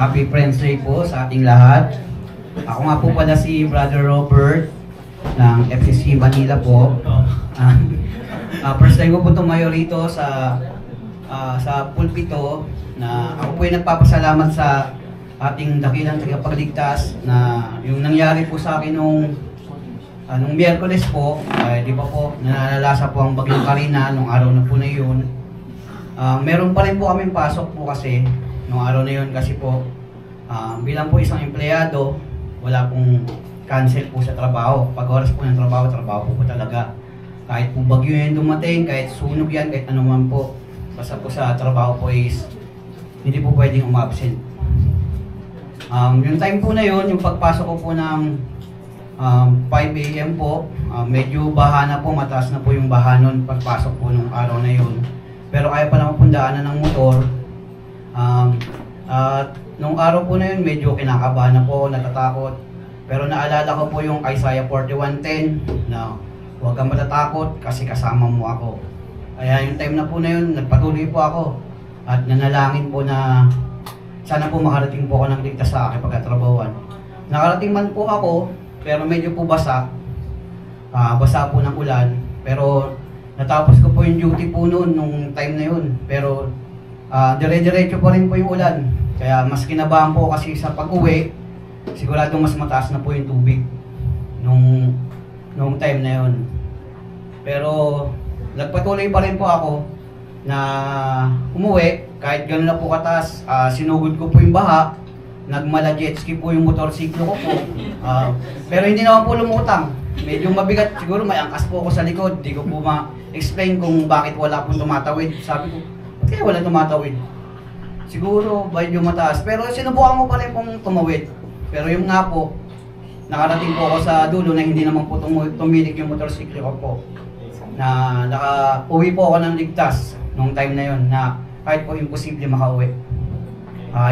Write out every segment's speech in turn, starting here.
Happy Friends Day po sa ating lahat. Ako nga po pala si Brother Robert ng FCC Manila po. First time ko po tumayo rito sa pulpito na ako po ay nagpapasalamat sa ating dakilang tagapagligtas na yung nangyari po sa akin nung Miyerkules po, di ba po, nalalasa po ang Bagyong Karina nung araw na po na yun. Meron pa rin po kaming pasok po kasi nung araw na yun kasi po bilang po isang empleyado, wala pong cancel po sa trabaho. Pag oras po ng trabaho, trabaho po talaga. Kahit po bagyo yan dumating, kahit sunog yan, kahit anuman po, basta po sa trabaho po is hindi po pwedeng umabsent. Yung time po na yun, yung pagpasok ko po ng 5 AM po, medyo baha na po, mataas na po yung baha nun pagpasok po nung araw na yun. Pero kaya pa naman pundaanan ng motor. Nung araw po na yun, medyo kinakabahan na po, natatakot. Pero naalala ko po yung Isaiah 41:10 na huwag kang matatakot kasi kasama mo ako. Kaya yung time na po na yun, nagpatuloy po ako at nanalangin po na sana po makarating po ako ng ligtas sa aking pagkatrabawan. Nakarating man po ako, pero medyo po basa. Basa po ng ulan. Pero natapos ko po yung duty po noon nung time na yun. Pero dire-diretso pa rin po yung ulan. Kaya mas kinabahan po kasi sa pag-uwi, siguradong mas mataas na po yung tubig nung time na yun. Pero nagpatuloy pa rin po ako na umuwi. Kahit gano'n na po kataas, sinugod ko po yung baha. Nagmala jet ski po yung motorsiklo ko po. Pero hindi naman po lumutang. Medyo mabigat. Siguro may angkas po ako sa likod. Hindi ko po ma-explain kung bakit wala pong tumatawid. Sabi ko, ba't kaya wala tumatawid? Siguro medyo mataas. Pero sinubukan ko pa rin pong tumawid. Pero yung nga po, nakarating po ako sa dulo na hindi naman po tumilik yung motorsiklo ko po. Na naka-uwi po ako ng ligtas nung time na yun na kahit po imposible makauwi.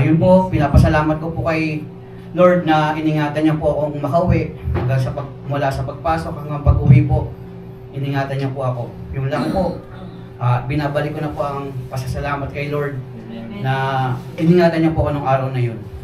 Yun po, pinapasalamat ko po kay Lord na iningatan niya po akong makauwi mula sa pagpasok hanggang pag-uwi po. Iningatan niya po ako. Yun lang po. Binabalik ko na po ang pasasalamat kay Lord na iningatan niya po ako nung araw na yun.